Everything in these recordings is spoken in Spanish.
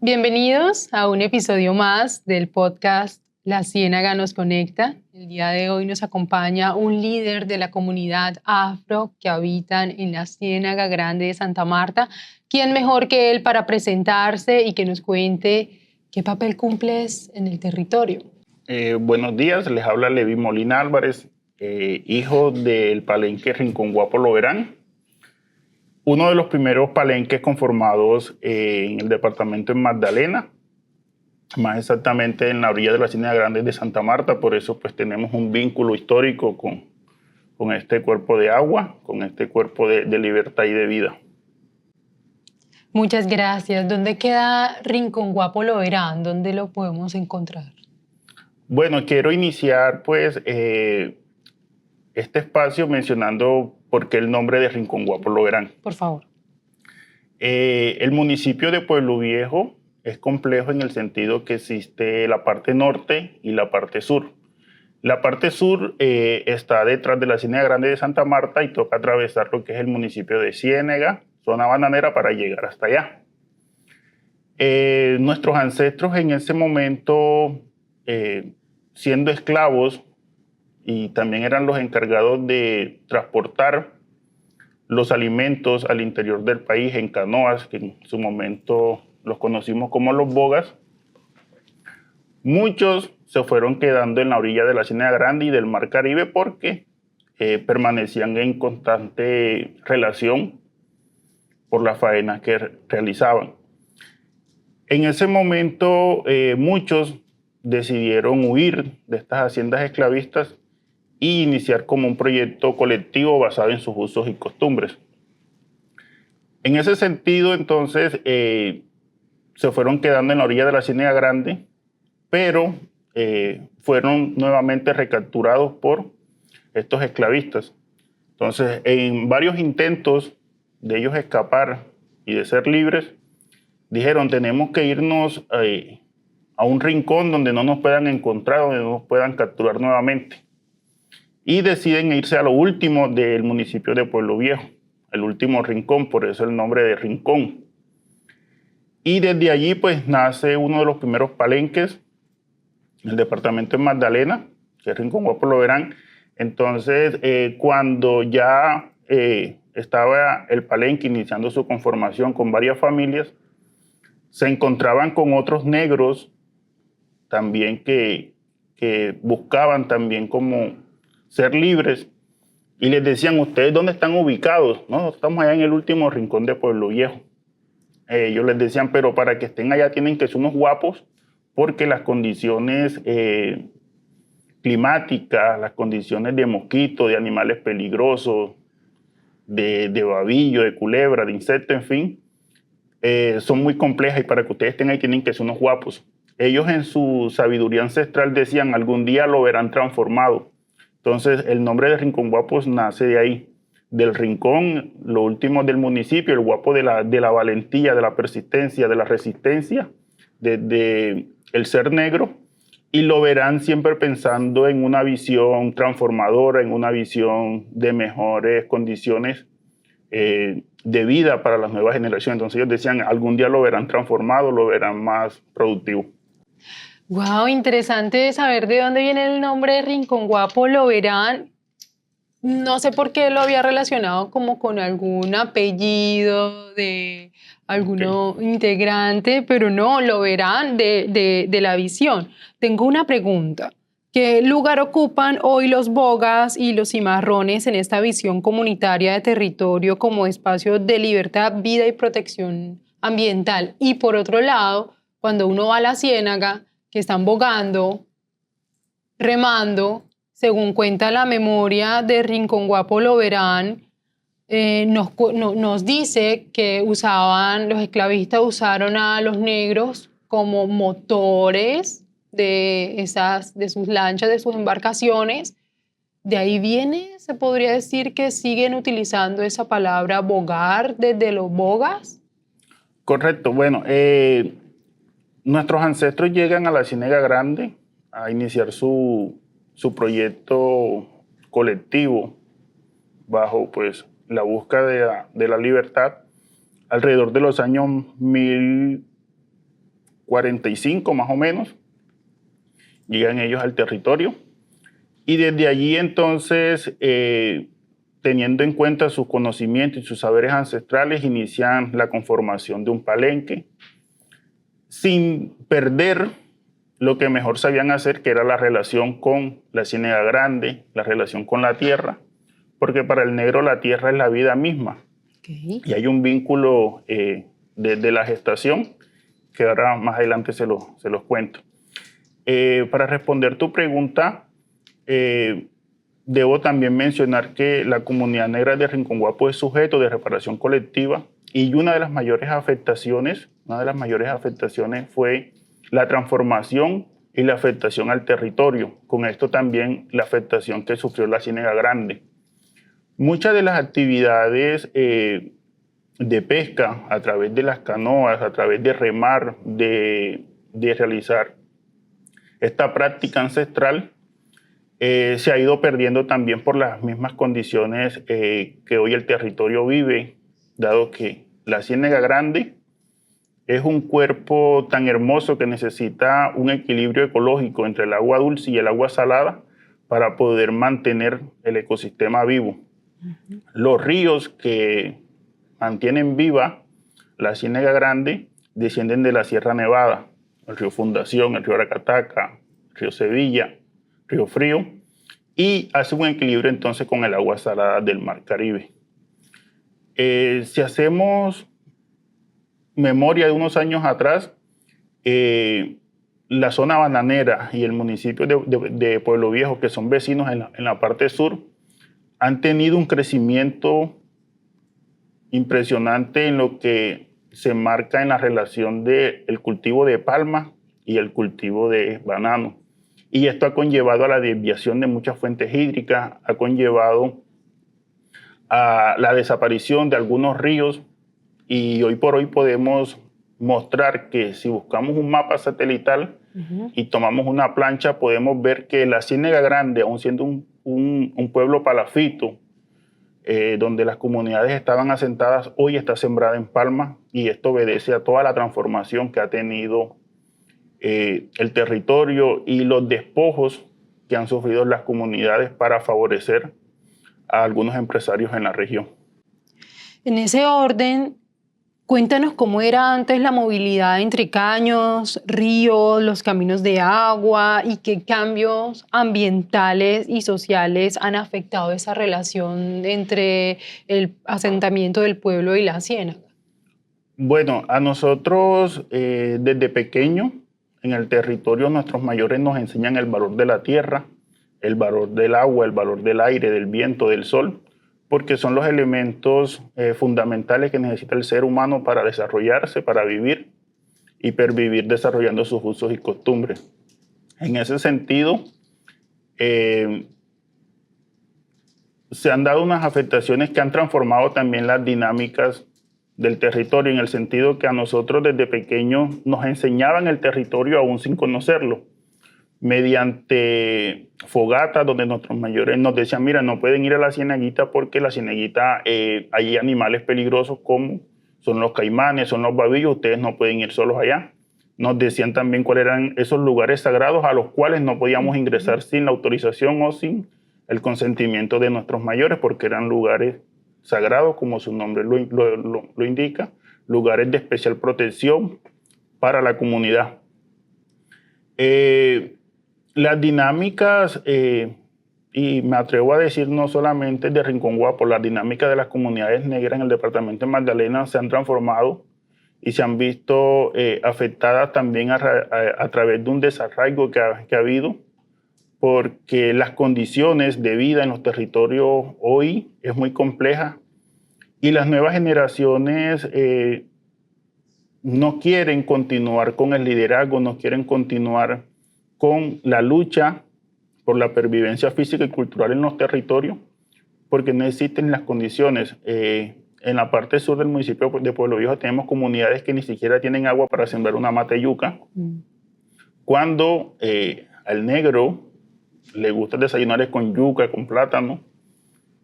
Bienvenidos a un episodio más del podcast La Ciénaga nos conecta. El día de hoy nos acompaña un líder de la comunidad afro que habitan en la Ciénaga Grande de Santa Marta. ¿Quién mejor que él para presentarse y que nos cuente qué papel cumples en el territorio? Buenos días, les habla Levi Molina Álvarez, hijo del palenque Rincón Guapo Loberán, uno de los primeros palenques conformados en el departamento de Magdalena, más exactamente en la orilla de la Ciénaga Grande de Santa Marta. Por eso pues tenemos un vínculo histórico con este cuerpo de agua, con este cuerpo de libertad y de vida. Muchas gracias. ¿Dónde queda Rincón Guapo Loberán? ¿Dónde lo podemos encontrar? Bueno, quiero iniciar pues este espacio mencionando por qué el nombre de Rincón Guapo Loberán. Por favor. El municipio de Pueblo Viejo es complejo en el sentido que existe la parte norte y la parte sur. La parte sur está detrás de la Ciénaga Grande de Santa Marta y toca atravesar lo que es el municipio de Ciénega, zona bananera, para llegar hasta allá. Nuestros ancestros en ese momento, siendo esclavos, y también eran los encargados de transportar los alimentos al interior del país en canoas, que en su momento los conocimos como los bogas. Muchos se fueron quedando en la orilla de la Ciénaga Grande y del Mar Caribe porque permanecían en constante relación por las faenas que realizaban. En ese momento muchos decidieron huir de estas haciendas esclavistas y iniciar como un proyecto colectivo basado en sus usos y costumbres. En ese sentido, entonces, se fueron quedando en la orilla de la Ciénaga Grande, pero fueron nuevamente recapturados por estos esclavistas. Entonces, en varios intentos de ellos escapar y de ser libres, dijeron, tenemos que irnos a un rincón donde no nos puedan encontrar, donde no nos puedan capturar nuevamente. Y deciden irse a lo último del municipio de Pueblo Viejo, el último rincón, por eso el nombre de Rincón. Y desde allí pues nace uno de los primeros palenques, el departamento de Magdalena, que es Rincón Guapo Loberán. Entonces, cuando ya estaba el palenque iniciando su conformación con varias familias, se encontraban con otros negros también que buscaban también como ser libres, y les decían, ¿ustedes dónde están ubicados? No, estamos allá en el último rincón de Pueblo Viejo. Ellos les decían, pero para que estén allá tienen que ser unos guapos, porque las condiciones climáticas, las condiciones de mosquitos, de animales peligrosos, de babillo, de culebra, de insectos, en fin, son muy complejas, y para que ustedes estén ahí tienen que ser unos guapos. Ellos en su sabiduría ancestral decían, algún día lo verán transformado. Entonces, el nombre de Rincón Guapos nace de ahí, del rincón, lo último del municipio, el guapo de la valentía, de la persistencia, de la resistencia, de el ser negro, y lo verán siempre pensando en una visión transformadora, en una visión de mejores condiciones de vida para las nuevas generaciones. Entonces ellos decían, algún día lo verán transformado, lo verán más productivo. Wow, interesante saber de dónde viene el nombre de Rincón Guapo Loberán. No sé por qué lo había relacionado como con algún apellido de alguno integrante, pero no, Loberán de la visión. Tengo una pregunta. ¿Qué lugar ocupan hoy los bogas y los cimarrones en esta visión comunitaria de territorio como espacio de libertad, vida y protección ambiental? Y por otro lado, cuando uno va a la ciénaga, que están bogando, remando, según cuenta la memoria de Rincón Guapo Loberán, nos dice que los esclavistas usaron a los negros como motores de sus lanchas, de sus embarcaciones. De ahí viene, se podría decir que siguen utilizando esa palabra bogar desde los bogas. Correcto, bueno, nuestros ancestros llegan a la Ciénaga Grande a iniciar su proyecto colectivo bajo pues la búsqueda de la libertad alrededor de los años 45 más o menos, llegan ellos al territorio y desde allí entonces, teniendo en cuenta sus conocimientos y sus saberes ancestrales, inician la conformación de un palenque sin perder lo que mejor sabían hacer, que era la relación con la Ciénega Grande, la relación con la tierra, porque para el negro la tierra es la vida misma. Okay. Y hay un vínculo desde la gestación, que ahora más adelante se los cuento. Para responder tu pregunta, debo también mencionar que la comunidad negra de Rincón Guapo es sujeto de reparación colectiva y una de las mayores afectaciones fue la transformación y la afectación al territorio. Con esto también la afectación que sufrió la Ciénega Grande. Muchas de las actividades de pesca a través de las canoas, a través de remar, de realizar esta práctica ancestral, se ha ido perdiendo también por las mismas condiciones que hoy el territorio vive, dado que la Ciénega Grande es un cuerpo tan hermoso que necesita un equilibrio ecológico entre el agua dulce y el agua salada para poder mantener el ecosistema vivo. Uh-huh. Los ríos que mantienen viva la Ciénega Grande descienden de la Sierra Nevada, el río Fundación, el río Aracataca, el río Sevilla, Río Frío, y hace un equilibrio entonces con el agua salada del Mar Caribe. Si hacemos memoria de unos años atrás, la zona bananera y el municipio de Pueblo Viejo, que son vecinos en la parte sur, han tenido un crecimiento impresionante en lo que se marca en la relación del cultivo de palma y el cultivo de banano. Y esto ha conllevado a la desviación de muchas fuentes hídricas, ha conllevado a la desaparición de algunos ríos, y hoy por hoy podemos mostrar que si buscamos un mapa satelital y tomamos una plancha, podemos ver que la Ciénega Grande, aun siendo un pueblo palafito, donde las comunidades estaban asentadas, hoy está sembrada en palma, y esto obedece a toda la transformación que ha tenido el territorio y los despojos que han sufrido las comunidades para favorecer a algunos empresarios en la región. En ese orden, cuéntanos cómo era antes la movilidad entre caños, ríos, los caminos de agua y qué cambios ambientales y sociales han afectado esa relación entre el asentamiento del pueblo y la ciénaga. Bueno, a nosotros desde pequeño en el territorio nuestros mayores nos enseñan el valor de la tierra, el valor del agua, el valor del aire, del viento, del sol, porque son los elementos fundamentales que necesita el ser humano para desarrollarse, para vivir y pervivir desarrollando sus usos y costumbres. En ese sentido, se han dado unas afectaciones que han transformado también las dinámicas del territorio, en el sentido que a nosotros desde pequeños nos enseñaban el territorio aún sin conocerlo, mediante fogatas donde nuestros mayores nos decían, mira, no pueden ir a la cieneguita porque la cieneguita hay animales peligrosos como son los caimanes, son los babillos, ustedes no pueden ir solos allá. Nos decían también cuáles eran esos lugares sagrados a los cuales no podíamos ingresar sin la autorización o sin el consentimiento de nuestros mayores, porque eran lugares sagrados, como su nombre lo indica, lugares de especial protección para la comunidad. Las dinámicas, y me atrevo a decir no solamente de Rincón Guapo, las dinámicas de las comunidades negras en el departamento de Magdalena se han transformado y se han visto afectadas también a través de un desarraigo que ha habido, porque las condiciones de vida en los territorios hoy es muy compleja y las nuevas generaciones no quieren continuar con el liderazgo, no quieren continuar con la lucha por la pervivencia física y cultural en los territorios, porque no existen las condiciones. En la parte sur del municipio de Pueblo Viejo tenemos comunidades que ni siquiera tienen agua para sembrar una mata de yuca, cuando al negro le gusta desayunar con yuca, con plátano,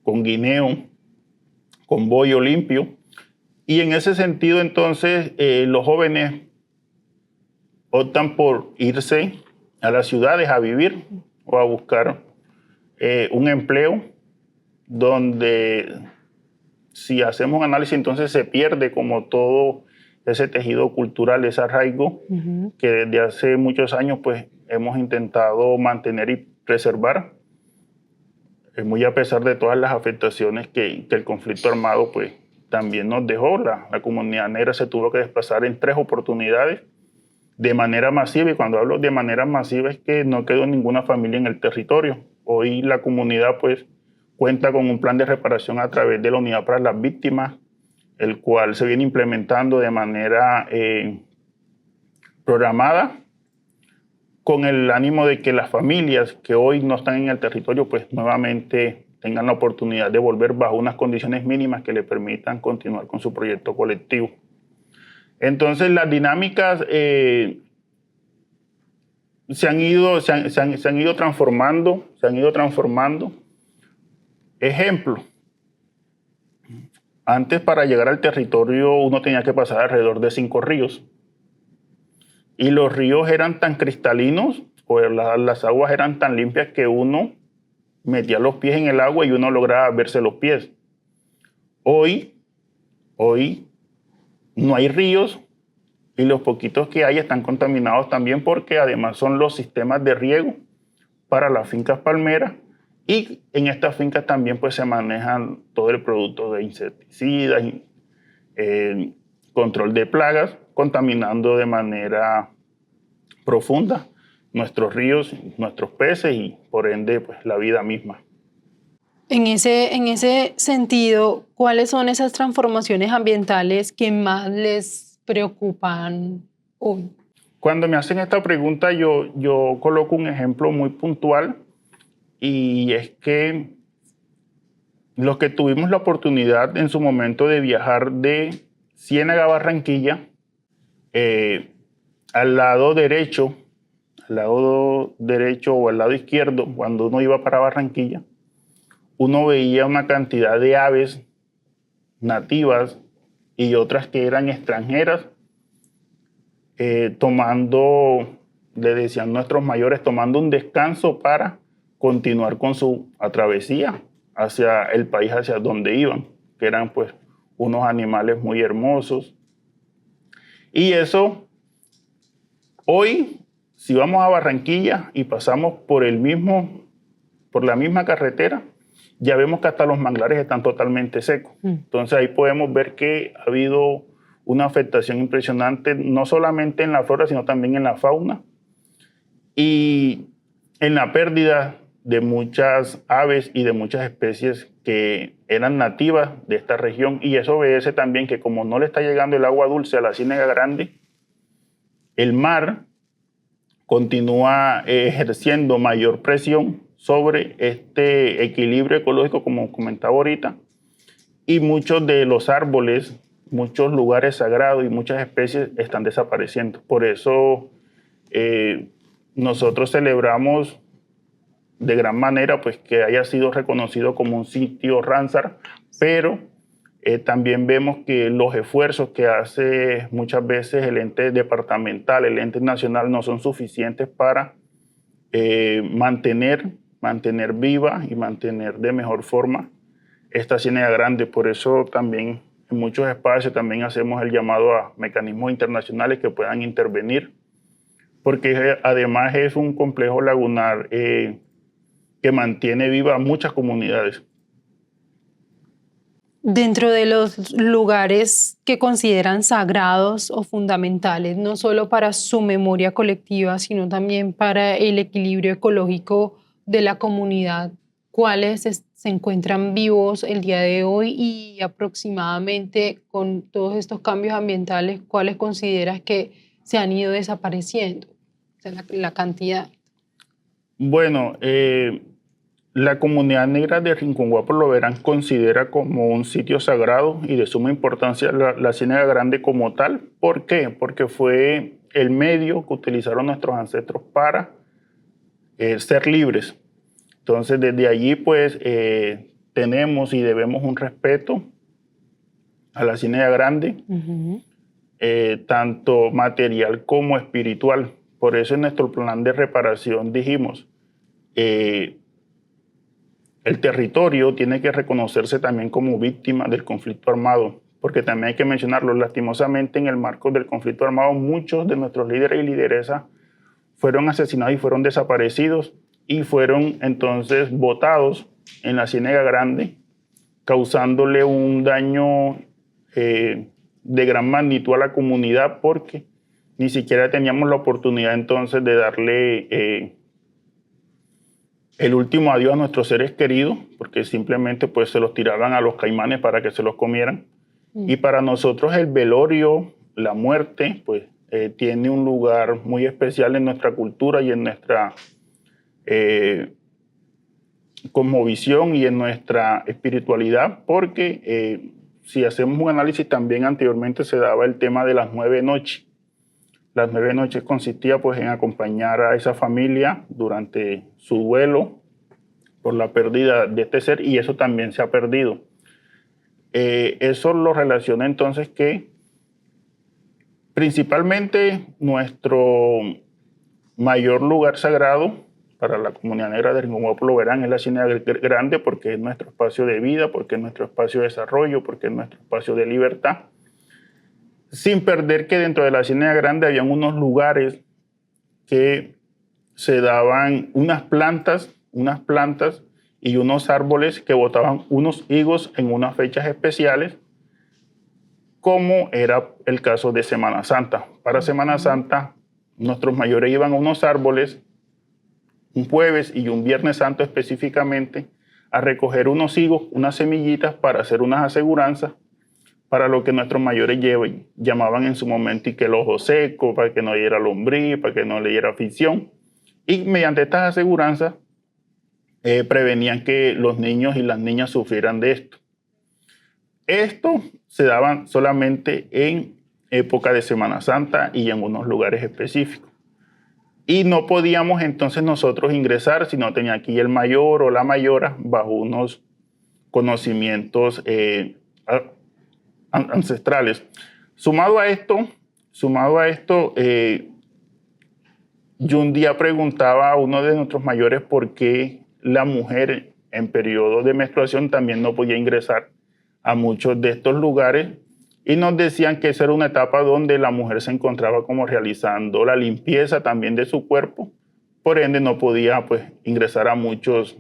con guineo, con bollo limpio. Y en ese sentido, entonces, los jóvenes optan por irse a las ciudades a vivir o a buscar un empleo donde, si hacemos análisis, entonces se pierde como todo ese tejido cultural, ese arraigo que desde hace muchos años pues hemos intentado mantener y preservar, muy a pesar de todas las afectaciones que el conflicto armado pues también nos dejó. La comunidad negra se tuvo que desplazar en 3 oportunidades de manera masiva, y cuando hablo de manera masiva es que no quedó ninguna familia en el territorio. Hoy la comunidad pues cuenta con un plan de reparación a través de la Unidad para las Víctimas, el cual se viene implementando de manera programada, con el ánimo de que las familias que hoy no están en el territorio pues nuevamente tengan la oportunidad de volver bajo unas condiciones mínimas que le permitan continuar con su proyecto colectivo. Entonces las dinámicas se han ido transformando. Ejemplo, antes para llegar al territorio uno tenía que pasar alrededor de 5 ríos. Y los ríos eran tan cristalinos, o las aguas eran tan limpias que uno metía los pies en el agua y uno lograba verse los pies. Hoy no hay ríos, y los poquitos que hay están contaminados también, porque además son los sistemas de riego para las fincas palmeras, y en estas fincas también pues se manejan todo el producto de insecticidas, control de plagas, contaminando de manera profunda nuestros ríos, nuestros peces y por ende pues la vida misma. En ese sentido, ¿cuáles son esas transformaciones ambientales que más les preocupan hoy? Cuando me hacen esta pregunta yo coloco un ejemplo muy puntual, y es que los que tuvimos la oportunidad en su momento de viajar de Ciénaga a Barranquilla, al lado derecho o al lado izquierdo, cuando uno iba para Barranquilla, uno veía una cantidad de aves nativas y otras que eran extranjeras, le decían nuestros mayores, tomando un descanso para continuar con su travesía hacia el país hacia donde iban, que eran pues unos animales muy hermosos. Y eso, hoy, si vamos a Barranquilla y pasamos por la misma carretera, ya vemos que hasta los manglares están totalmente secos. Entonces ahí podemos ver que ha habido una afectación impresionante, no solamente en la flora, sino también en la fauna, y en la pérdida de muchas aves y de muchas especies que eran nativas de esta región. Y eso obedece también que, como no le está llegando el agua dulce a la Ciénaga Grande, el mar continúa ejerciendo mayor presión sobre este equilibrio ecológico, como comentaba ahorita, y muchos de los árboles, muchos lugares sagrados y muchas especies están desapareciendo. Por eso nosotros celebramos de gran manera pues que haya sido reconocido como un sitio Ramsar, pero también vemos que los esfuerzos que hace muchas veces el ente departamental, el ente nacional, no son suficientes para mantener viva y mantener de mejor forma esta Ciénaga Grande. Por eso también en muchos espacios también hacemos el llamado a mecanismos internacionales que puedan intervenir, porque además es un complejo lagunar que mantiene vivas muchas comunidades. Dentro de los lugares que consideran sagrados o fundamentales, no solo para su memoria colectiva, sino también para el equilibrio ecológico de la comunidad, ¿cuáles se encuentran vivos el día de hoy? Y aproximadamente, con todos estos cambios ambientales, ¿cuáles consideras que se han ido desapareciendo? O sea, la cantidad. Bueno, la comunidad negra de Rincón Guapo Loberán considera como un sitio sagrado y de suma importancia la Ciénaga Grande como tal. ¿Por qué? Porque fue el medio que utilizaron nuestros ancestros para ser libres. Entonces, desde allí, pues, tenemos y debemos un respeto a la Ciénaga Grande. tanto material como espiritual. Por eso en nuestro plan de reparación dijimos, el territorio tiene que reconocerse también como víctima del conflicto armado, porque también hay que mencionarlo, lastimosamente en el marco del conflicto armado muchos de nuestros líderes y lideresas fueron asesinados y fueron desaparecidos y fueron entonces botados en la Ciénega Grande, causándole un daño de gran magnitud a la comunidad porque ni siquiera teníamos la oportunidad entonces de darle el último adiós a nuestros seres queridos, porque simplemente pues se los tiraban a los caimanes para que se los comieran. Y para nosotros el velorio, la muerte, pues tiene un lugar muy especial en nuestra cultura y en nuestra cosmovisión y en nuestra espiritualidad, porque si hacemos un análisis también anteriormente se daba el tema de las 9 noches. Las 9 noches consistía pues en acompañar a esa familia durante su duelo por la pérdida de este ser y eso también se ha perdido. Eso lo relaciona entonces que principalmente nuestro mayor lugar sagrado para la comunidad negra de Rincón Guapo lo verán es la Ciénega Grande porque es nuestro espacio de vida, porque es nuestro espacio de desarrollo, porque es nuestro espacio de libertad. Sin perder que dentro de la Ciénega Grande habían unos lugares que se daban unas plantas y unos árboles que botaban unos higos en unas fechas especiales, como era el caso de Semana Santa. Para Semana Santa, nuestros mayores iban a unos árboles un jueves y un viernes santo específicamente a recoger unos higos, unas semillitas para hacer unas aseguranzas para lo que nuestros mayores llamaban en su momento y que el ojo seco, para que no diera lombriz, para que no le diera afición. Y mediante estas aseguranzas prevenían que los niños y las niñas sufrieran de esto. Esto se daban solamente en época de Semana Santa y en unos lugares específicos. Y no podíamos entonces nosotros ingresar si no tenía aquí el mayor o la mayora bajo unos conocimientos ancestrales. Sumado a esto, yo un día preguntaba a uno de nuestros mayores por qué la mujer en periodo de menstruación también no podía ingresar a muchos de estos lugares y nos decían que esa era una etapa donde la mujer se encontraba como realizando la limpieza también de su cuerpo, por ende no podía pues ingresar a muchos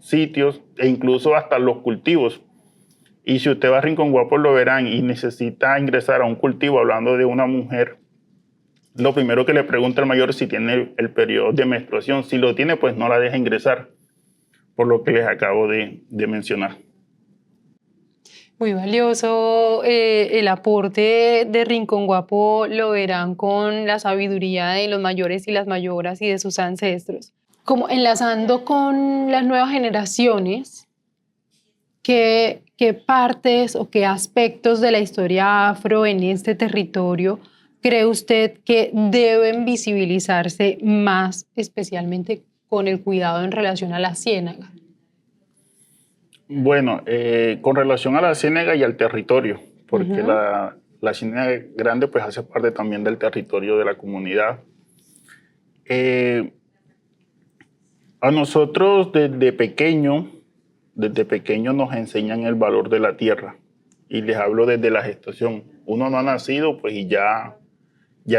sitios e incluso hasta los cultivos. Y si usted va a Rincón Guapo lo verán y necesita ingresar a un cultivo hablando de una mujer, lo primero que le pregunta al mayor es si tiene el periodo de menstruación. Si lo tiene, pues no la deja ingresar, por lo que les acabo de mencionar. Muy valioso el aporte de Rincón Guapo, lo verán con la sabiduría de los mayores y las mayoras y de sus ancestros. Como enlazando con las nuevas generaciones, ¿qué partes o qué aspectos de la historia afro en este territorio cree usted que deben visibilizarse más, especialmente con el cuidado en relación a la ciénaga? Bueno, con relación a la ciénaga y al territorio, porque la Ciénaga Grande pues hace parte también del territorio de la comunidad. A nosotros desde pequeño nos enseñan el valor de la tierra y les hablo desde la gestación. Uno no ha nacido pues y ya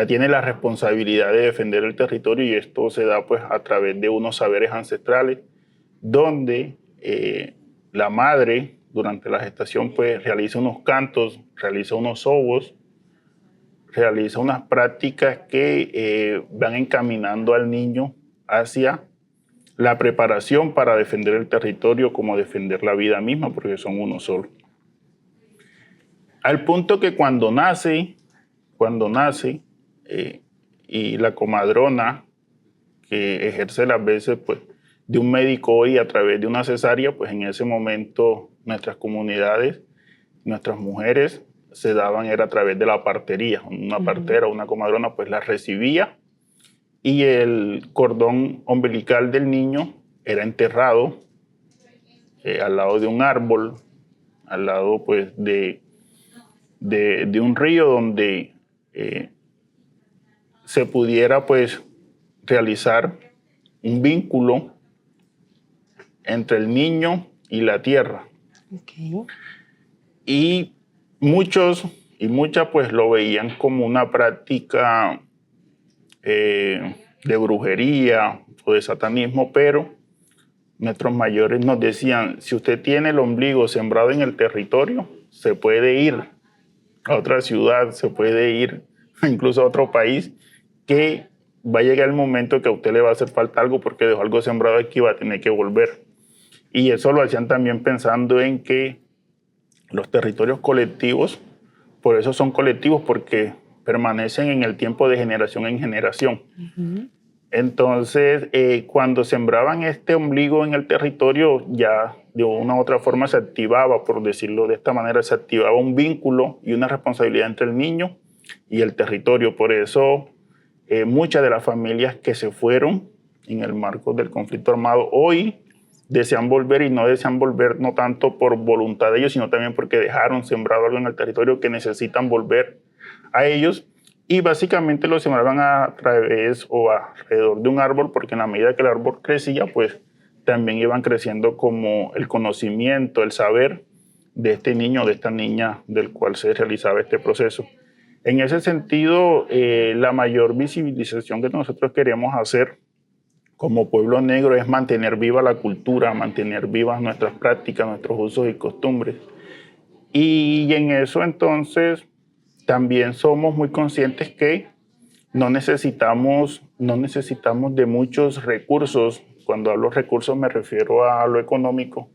tiene la responsabilidad de defender el territorio y esto se da pues a través de unos saberes ancestrales donde la madre durante la gestación pues realiza unos cantos, realiza unos sobos, realiza unas prácticas que van encaminando al niño hacia la preparación para defender el territorio como defender la vida misma porque son uno solo. Al punto que cuando nace y la comadrona que ejerce las veces pues, de un médico hoy a través de una cesárea, pues en ese momento nuestras comunidades, nuestras mujeres se daban era a través de la partería. Una partera, una comadrona pues la recibía y el cordón umbilical del niño era enterrado al lado de un árbol, al lado pues de de un río donde se pudiera pues realizar un vínculo entre el niño y la tierra. Okay. Y muchos y muchas pues lo veían como una práctica de brujería o de satanismo, pero nuestros mayores nos decían, si usted tiene el ombligo sembrado en el territorio, se puede ir a otra ciudad, se puede ir incluso a otro país, que va a llegar el momento que a usted le va a hacer falta algo porque dejó algo sembrado aquí y va a tener que volver. Y eso lo hacían también pensando en que los territorios colectivos, por eso son colectivos, porque permanecen en el tiempo de generación en generación. Uh-huh. Entonces, cuando sembraban este ombligo en el territorio, ya de una u otra forma se activaba, por decirlo de esta manera, se activaba un vínculo y una responsabilidad entre el niño y el territorio. Por eso, muchas de las familias que se fueron en el marco del conflicto armado hoy desean volver, y no desean volver no tanto por voluntad de ellos, sino también porque dejaron sembrado algo en el territorio que necesitan volver a ellos. Y básicamente lo sembraban a través o alrededor de un árbol, porque en la medida que el árbol crecía, pues también iban creciendo como el conocimiento, el saber de este niño, de esta niña, del cual se realizaba este proceso. En ese sentido, la mayor visibilización que nosotros queremos hacer como pueblo negro es mantener viva la cultura, mantener vivas nuestras prácticas, nuestros usos y costumbres. Y en eso entonces también somos muy conscientes que no necesitamos de muchos recursos. Cuando hablo de recursos me refiero a lo económico,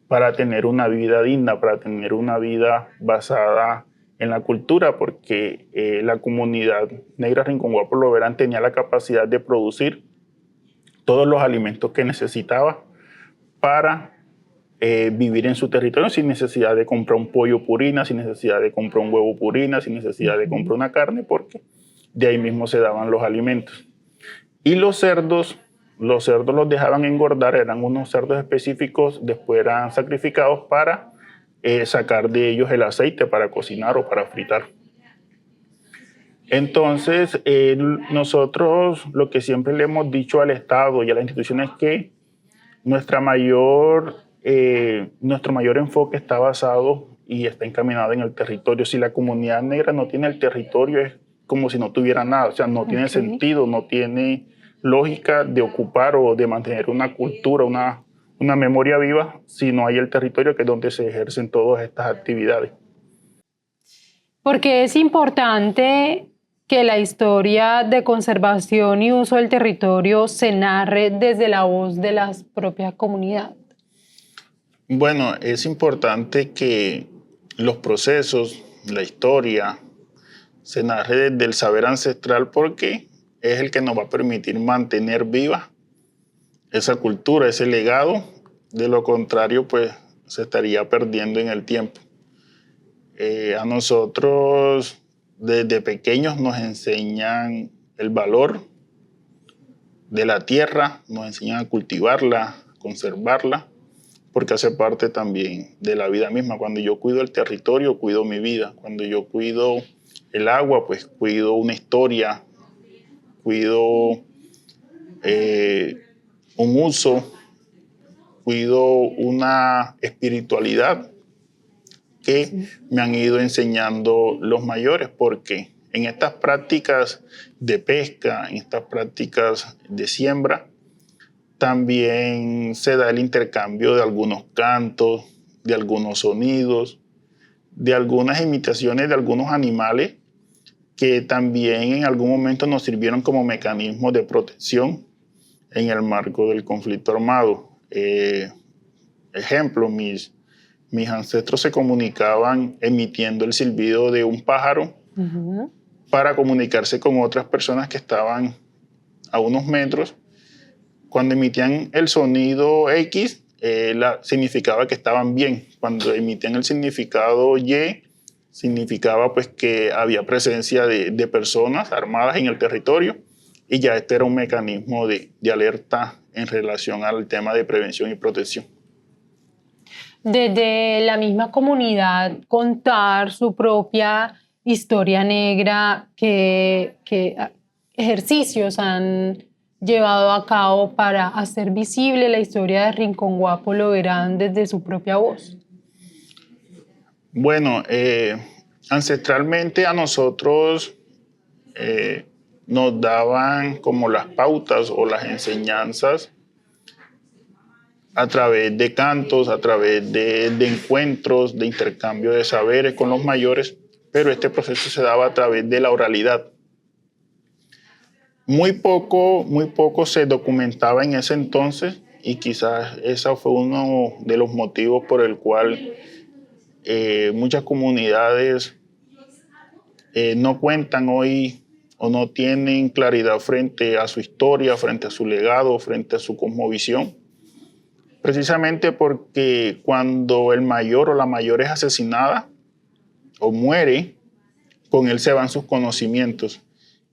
para tener una vida digna, para tener una vida basada en la cultura, porque la comunidad negra Rincón Guapo Lo Verán tenía la capacidad de producir todos los alimentos que necesitaba para vivir en su territorio sin necesidad de comprar un pollo purina, sin necesidad de comprar un huevo purina, sin necesidad de comprar una carne, porque de ahí mismo se daban los alimentos. Y los cerdos los dejaban engordar, eran unos cerdos específicos, después eran sacrificados para sacar de ellos el aceite para cocinar o para fritar. Entonces, nosotros lo que siempre le hemos dicho al Estado y a las instituciones es que nuestro mayor enfoque está basado y está encaminado en el territorio. Si la comunidad negra no tiene el territorio, es como si no tuviera nada. O sea, no tiene sentido, no tiene lógica de ocupar o de mantener una cultura, una memoria viva, si no hay el territorio, que es donde se ejercen todas estas actividades. Porque es importante que la historia de conservación y uso del territorio se narre desde la voz de la propia comunidad. Bueno, es importante que los procesos, la historia, se narre desde el saber ancestral, porque es el que nos va a permitir mantener viva esa cultura, ese legado. De lo contrario, pues se estaría perdiendo en el tiempo. A nosotros desde pequeños nos enseñan el valor de la tierra, nos enseñan a cultivarla, conservarla, porque hace parte también de la vida misma. Cuando yo cuido el territorio, cuido mi vida. Cuando yo cuido el agua, pues cuido una historia, cuido un uso, cuido una espiritualidad que me han ido enseñando los mayores, porque en estas prácticas de pesca, en estas prácticas de siembra, también se da el intercambio de algunos cantos, de algunos sonidos, de algunas imitaciones de algunos animales que también en algún momento nos sirvieron como mecanismos de protección en el marco del conflicto armado. Ejemplo, mis ancestros se comunicaban emitiendo el silbido de un pájaro para comunicarse con otras personas que estaban a unos metros. Cuando emitían el sonido X, significaba que estaban bien. Cuando emitían el significado Y, significaba pues que había presencia de personas armadas en el territorio, y ya este era un mecanismo de alerta en relación al tema de prevención y protección. desde la misma comunidad contar su propia historia negra, que ejercicios han llevado a cabo para hacer visible la historia de Rincón Guapo lo verán desde su propia voz? Bueno, ancestralmente a nosotros nos daban como las pautas o las enseñanzas a través de cantos, a través de encuentros, de intercambio de saberes con los mayores, pero este proceso se daba a través de la oralidad. Muy poco se documentaba en ese entonces y quizás ese fue uno de los motivos por el cual muchas comunidades no cuentan hoy o no tienen claridad frente a su historia, frente a su legado, frente a su cosmovisión. Precisamente porque cuando el mayor o la mayor es asesinada o muere, con él se van sus conocimientos.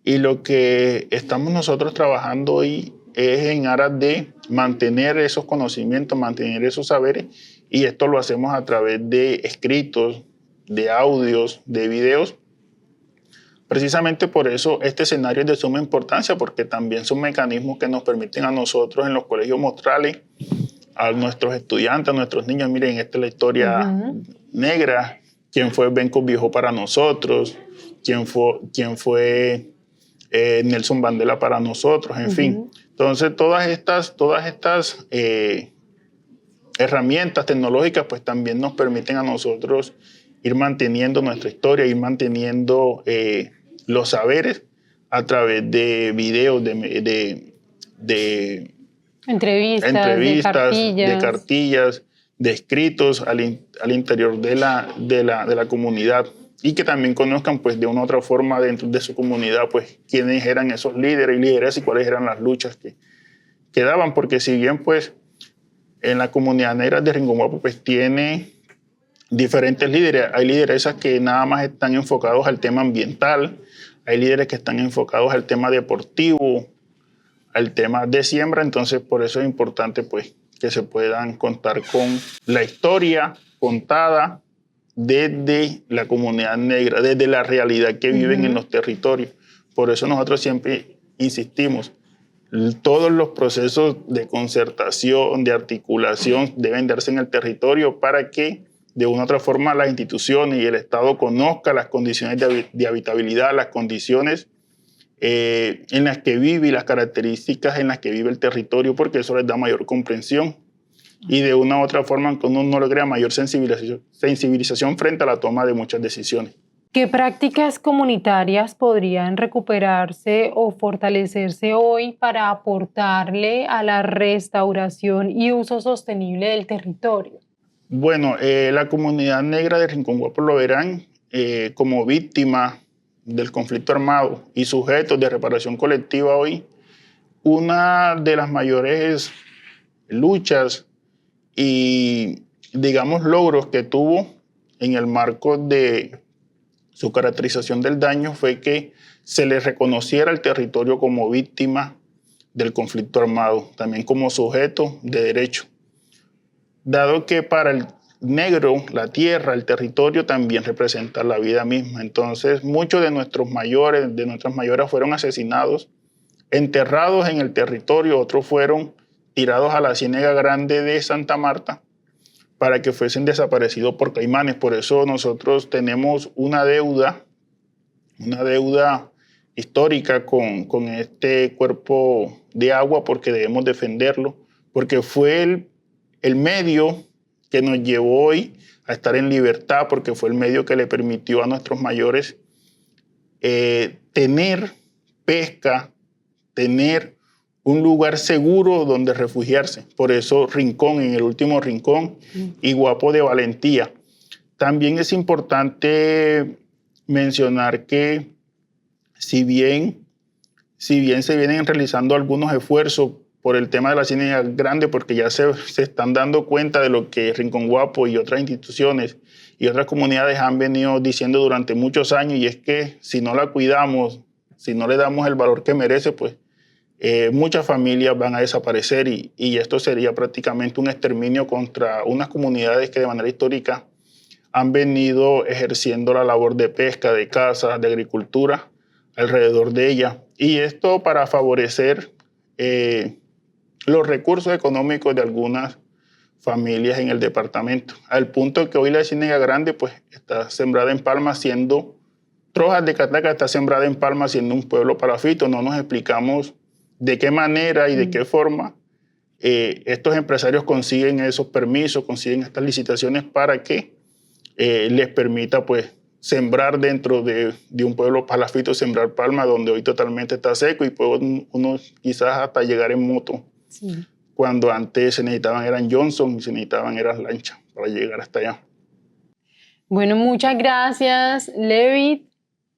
Y lo que estamos nosotros trabajando hoy es en aras de mantener esos conocimientos, mantener esos saberes, y esto lo hacemos a través de escritos, de audios, de videos. Precisamente por eso este escenario es de suma importancia, porque también son mecanismos que nos permiten a nosotros en los colegios mostrarles a nuestros estudiantes, a nuestros niños, miren, esta es la historia negra, quién fue Benco Viejo para nosotros, quién fue Nelson Mandela para nosotros, en fin. Entonces todas estas herramientas tecnológicas pues también nos permiten a nosotros ir manteniendo nuestra historia, ir manteniendo los saberes a través de videos, de entrevistas, de cartillas, de escritos al interior de la comunidad, y que también conozcan pues de una u otra forma dentro de su comunidad pues quiénes eran esos líderes y lideresas y cuáles eran las luchas que daban, porque si bien pues en la comunidad negra de Rincón Guapo pues tiene diferentes líderes, hay lideresas que nada más están enfocados al tema ambiental, hay líderes que están enfocados al tema deportivo, al tema de siembra, entonces por eso es importante pues que se puedan contar con la historia contada desde la comunidad negra, desde la realidad que viven en los territorios. Por eso nosotros siempre insistimos, todos los procesos de concertación, de articulación deben darse en el territorio para que de una u otra forma las instituciones y el Estado conozcan las condiciones de habitabilidad, las condiciones en las que vive y las características en las que vive el territorio, porque eso les da mayor comprensión y de una u otra forma uno no logra mayor sensibilización frente a la toma de muchas decisiones. ¿Qué prácticas comunitarias podrían recuperarse o fortalecerse hoy para aportarle a la restauración y uso sostenible del territorio? Bueno, la comunidad negra de Rincón Guapo lo verán como víctima del conflicto armado y sujetos de reparación colectiva hoy. Una de las mayores luchas y, digamos, logros que tuvo en el marco de su caracterización del daño fue que se le reconociera el territorio como víctima del conflicto armado, también como sujeto de derecho. Dado que para el negro, la tierra, el territorio también representa la vida misma. Entonces, muchos de nuestros mayores, de nuestras mayoras fueron asesinados, enterrados en el territorio, otros fueron tirados a la Ciénaga Grande de Santa Marta para que fuesen desaparecidos por caimanes. Por eso nosotros tenemos una deuda histórica con este cuerpo de agua, porque debemos defenderlo, porque fue el medio que nos llevó hoy a estar en libertad, porque fue el medio que le permitió a nuestros mayores tener pesca, tener un lugar seguro donde refugiarse. Por eso Rincón, en el último Rincón, y Guapo de Valentía. También es importante mencionar que si bien se vienen realizando algunos esfuerzos por el tema de la Ciénaga Grande, porque ya se están dando cuenta de lo que Rincón Guapo y otras instituciones y otras comunidades han venido diciendo durante muchos años, y es que si no la cuidamos, si no le damos el valor que merece, pues muchas familias van a desaparecer y esto sería prácticamente un exterminio contra unas comunidades que de manera histórica han venido ejerciendo la labor de pesca, de caza, de agricultura alrededor de ella. Y esto para favorecer los recursos económicos de algunas familias en el departamento. Al punto que hoy la Ciénaga Grande pues, está sembrada en palma siendo, Trojas de Cataca está sembrada en palma siendo un pueblo palafito. No nos explicamos de qué manera y de qué forma estos empresarios consiguen esos permisos, consiguen estas licitaciones para que les permita pues sembrar dentro de un pueblo palafito, sembrar palma donde hoy totalmente está seco y puede uno quizás hasta llegar en moto. Sí. Cuando antes se necesitaban eran Johnson y se necesitaban eran lanchas para llegar hasta allá. Bueno, muchas gracias, Levit.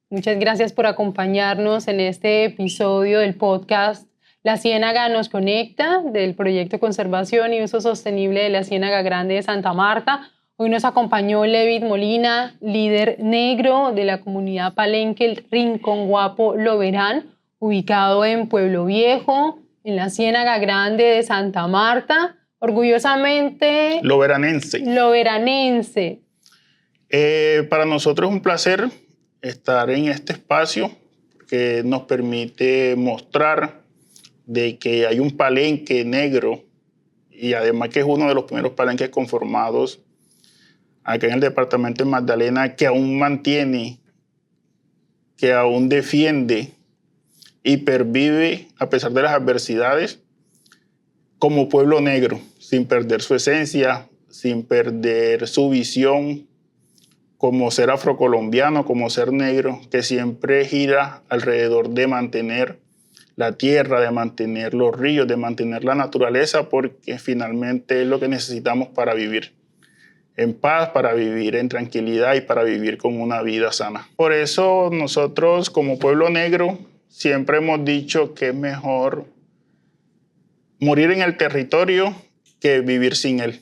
Muchas gracias por acompañarnos en este episodio del podcast La Ciénaga nos conecta, del proyecto Conservación y Uso Sostenible de la Ciénaga Grande de Santa Marta. Hoy nos acompañó Levit Molina, líder negro de la comunidad palenque el Rincón Guapo Loberán, ubicado en Pueblo Viejo, en la Ciénaga Grande de Santa Marta, orgullosamente loberanense. Para nosotros es un placer estar en este espacio que nos permite mostrar de que hay un palenque negro y además que es uno de los primeros palenques conformados acá en el departamento de Magdalena, que aún mantiene, que aún defiende y pervive a pesar de las adversidades como pueblo negro, sin perder su esencia, sin perder su visión como ser afrocolombiano, como ser negro, que siempre gira alrededor de mantener la tierra, de mantener los ríos, de mantener la naturaleza, porque finalmente es lo que necesitamos para vivir en paz, para vivir en tranquilidad y para vivir con una vida sana. Por eso nosotros como pueblo negro siempre hemos dicho que es mejor morir en el territorio que vivir sin él.